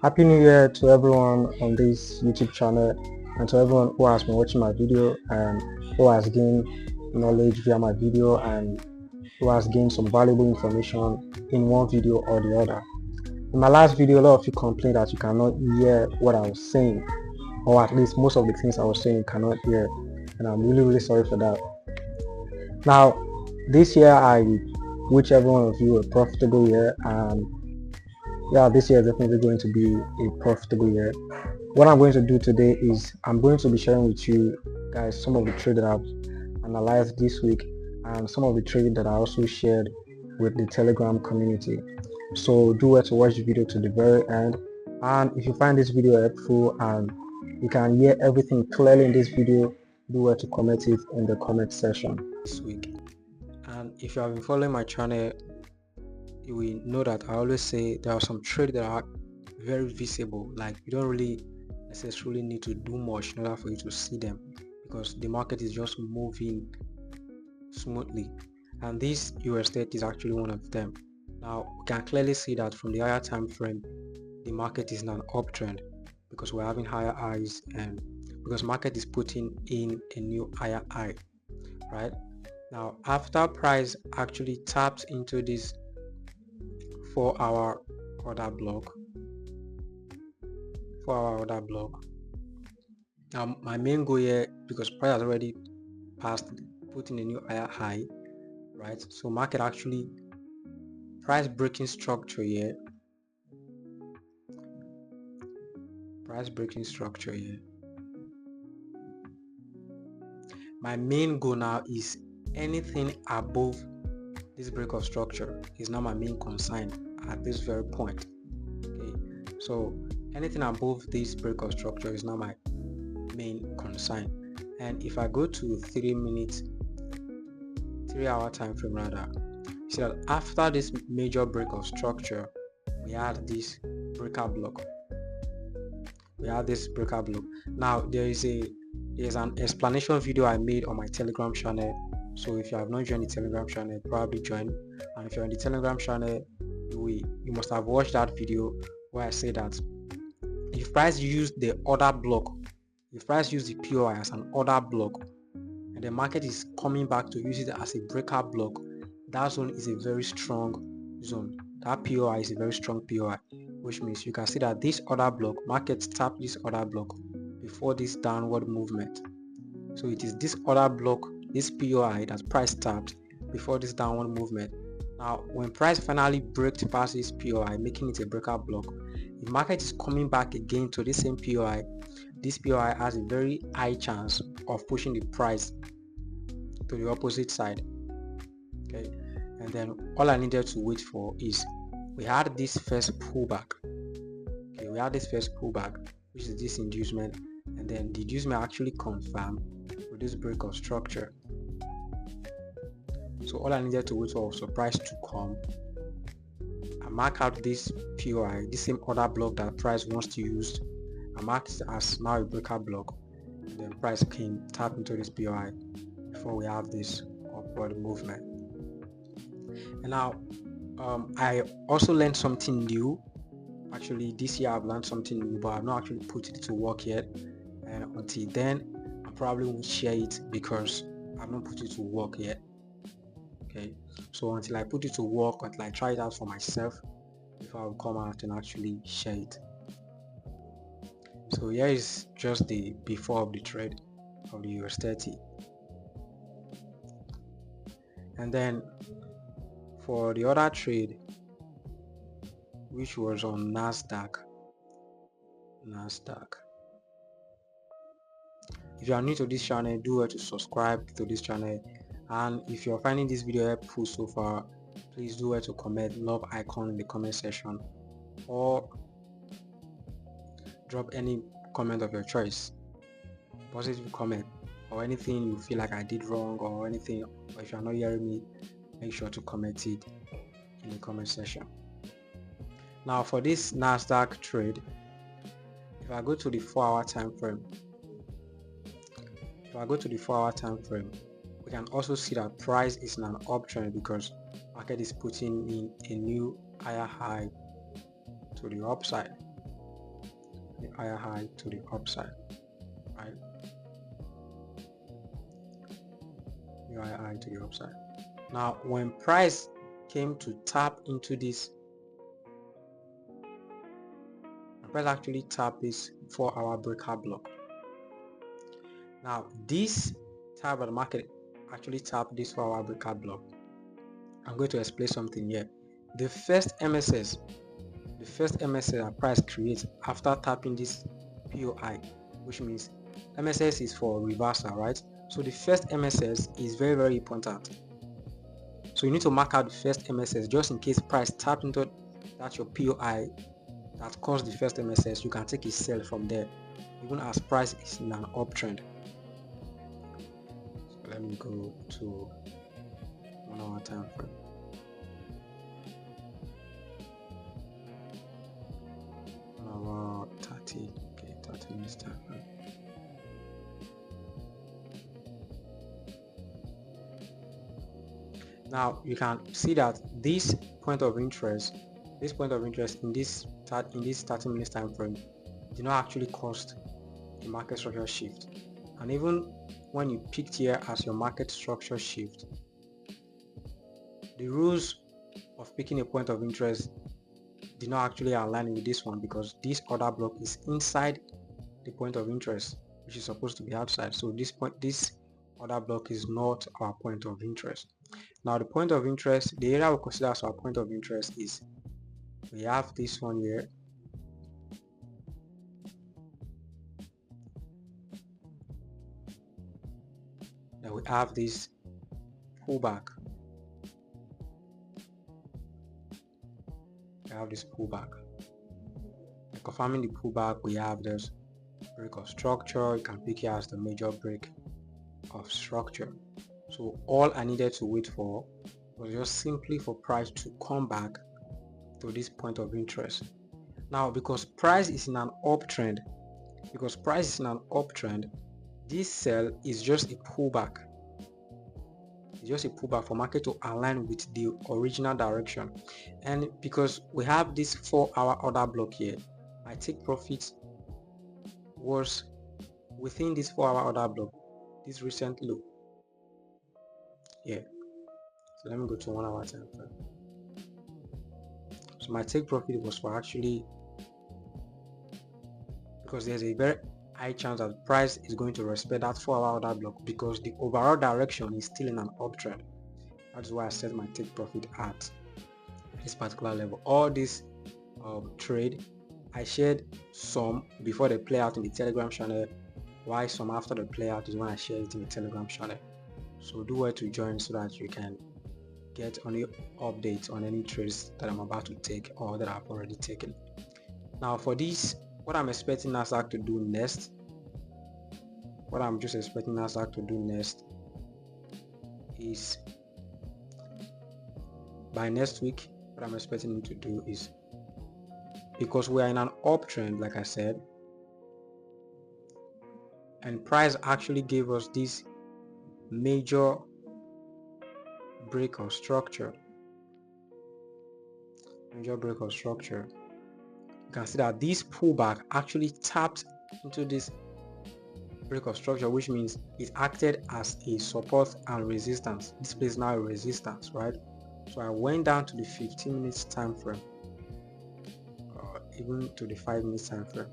Happy New Year to everyone on this YouTube channel and to everyone who has been watching my video and who has gained knowledge via my video and who has gained some valuable information in one video or the other. In my last video, a lot of you complained that you cannot hear what I was saying, or at least most of the things I was saying you cannot hear, and I'm really sorry for that. Now, this year I wish every one of you a profitable year, and yeah, this year is definitely going to be a profitable year. What I'm going to do today is I'm going to be sharing with you guys some of the trade that I've analyzed this week and some of the trade that I also shared with the Telegram community. So do well to watch the video to the very end, and if you find this video helpful and you can hear everything clearly in this video, do well to comment it in the comment section this week. And if you have been following my channel, you will know that I always say there are some trades that are very visible, like you don't really necessarily need to do much in order for you to see them because the market is just moving smoothly, and this US30 is actually one of them. Now we can clearly see that from the higher time frame the market is in an uptrend because we're having higher highs and because market is putting in a new higher high. Right now, after price actually taps into this 4-hour order block, now my main goal here, because price has already passed putting a new higher high, right? So market actually price breaking structure here, my main goal now is anything above this break of structure is now my main concern at this very point. Okay, so anything above this break of structure is now my main concern. And if I go to 3-hour time frame rather, you see that after this major break of structure we had this breaker block. Now there's an explanation video I made on my Telegram channel, so if you have not joined the Telegram channel, probably join. And if you're on the Telegram channel, you must have watched that video where I say that if price used the order block, if price used the POI as an order block and the market is coming back to use it as a breaker block, that zone is a very strong zone. That POI is a very strong POI, which means you can see that this order block, market tapped this order block before this downward movement. So it is this order block, this POI, that price tapped before this downward movement. Now when price finally breaks past this POI, making it a breaker block, the market is coming back again to the same POI. This POI has a very high chance of pushing the price to the opposite side. Okay, and then all I needed to wait for is we had this first pullback. Okay, we had this first pullback, which is this inducement, and then the inducement actually confirmed with this break of structure. So all I needed to wait for was the price to come and mark out this POI, this same order block that price wants to use. I marked it as now a breaker block, and then price came tap into this POI before we have this upward movement. And now I also learned something new. Actually this year I've learned something new, but I've not actually put it to work yet, and until then I probably won't share it because I've not put it to work yet. Okay, so until I put it to work, until I try it out for myself, before I will come out and actually share it. So here is just the before of the trade of the US30. And then for the other trade, which was on NASDAQ. If you are new to this channel, do well to subscribe to this channel, and if you're finding this video helpful so far, please do well to comment love icon in the comment section or drop any comment of your choice, positive comment or anything you feel like I did wrong or anything, or if you're not hearing me, make sure to comment it in the comment section. Now for this NASDAQ trade, if I go to the 4-hour time frame, we can also see that price is in an uptrend because market is putting in a new higher high to the upside. the higher high to the upside, right? The higher high to the upside. Now when price came to tap into this, price actually tap this 4-hour breakout block. Now this type of the market actually tapped this 4-hour breakout block. I'm going to explain something here. The first MSS that price creates after tapping this POI, which means MSS is for reversal, right? So the first MSS is very, very important. So you need to mark out the first MSS just in case price tapped into that your POI that caused the first MSS. You can take a sell from there, even as price is in an uptrend. So let me go to 1 hour time frame. About 30 minutes time frame. Now you can see that this point of interest in this 30 minutes time frame did not actually cause a market structure shift. And even when you picked here as your market structure shift, the rules of picking a point of interest did not actually align with this one, because this order block is inside the point of interest, which is supposed to be outside. So this order block is not our point of interest. Now the point of interest, the area we consider as our point of interest is, we have this one here, then we have this pullback. Confirming the pullback, we have this break of structure. You can pick here as the major break of structure. So all I needed to wait for was just simply for price to come back to this point of interest. Now because price is in an uptrend, this sell is just a pullback. It's just a pullback for market to align with the original direction. And because we have this 4-hour order block here, my take profit was within this 4-hour order block, this recent low here. So let me go to 1 hour time frame. So my take profit was for actually, because there's a very high chance that price is going to respect that 4-hour order block, because the overall direction is still in an uptrend. That's why I set my take profit at this particular level. All this trade, I shared some before they play out in the Telegram channel, while some after the play out is when I share it in the Telegram channel. So do well to join so that you can get any updates on any trades that I'm about to take or that I've already taken. Now for this, what I'm expecting NASDAQ to do next, is, by next week, what I'm expecting him to do is, because we are in an uptrend, like I said, and price actually gave us this major break of structure. You can see that this pullback actually tapped into this break of structure, which means it acted as a support and resistance. This place is now a resistance, right? So I went down to the 15 minutes time frame, even to the 5 minutes time frame.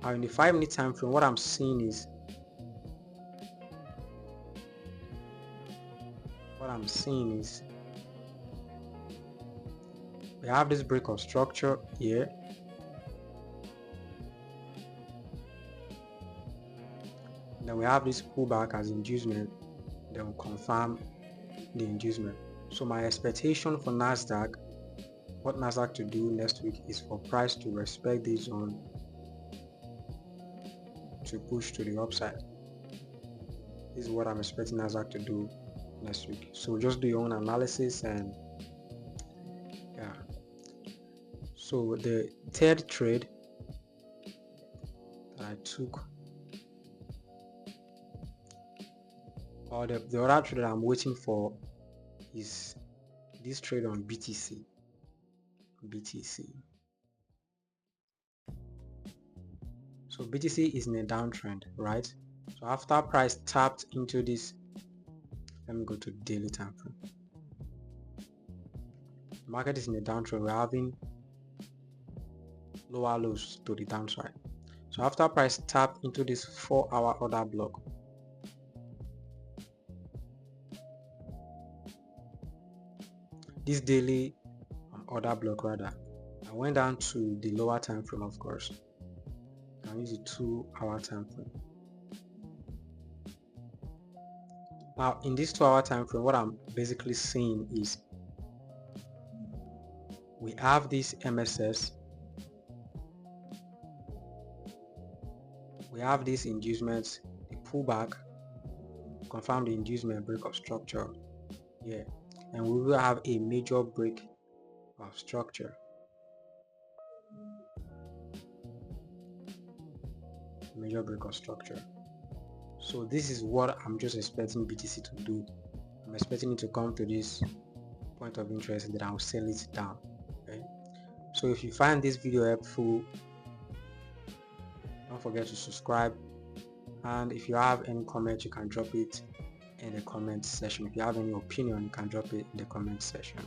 Now in the 5 minute time frame, what I'm seeing is, we have this break of structure here. Then we have this pullback as inducement, then we'll confirm the inducement. So my expectation for NASDAQ, what NASDAQ to do next week, is for price to respect this zone to push to the upside. This is what I'm expecting NASDAQ to do next week. So just do your own analysis. And yeah, so the third trade that I took, or the other trade that I'm waiting for, is this trade on BTC. So BTC is in a downtrend, right? So after price tapped into this, let me go to daily time frame. The market is in a downtrend. We're having lower lows to the downside. So after price tapped into this 4-hour order block, this daily order block rather, I went down to the lower time frame, of course. I'll use the 2-hour time frame. Now in this 2-hour time frame, what I'm basically seeing is we have this MSS, we have these inducements, the pullback, confirm the inducement break of structure, yeah, and we will have a major break of structure. Major break of structure. So this is what I'm just expecting BTC to do. I'm expecting it to come to this point of interest and then I'll sell it down. Okay? So if you find this video helpful, don't forget to subscribe, and if you have any comment, you can drop it in the comment section. If you have any opinion, you can drop it in the comment section.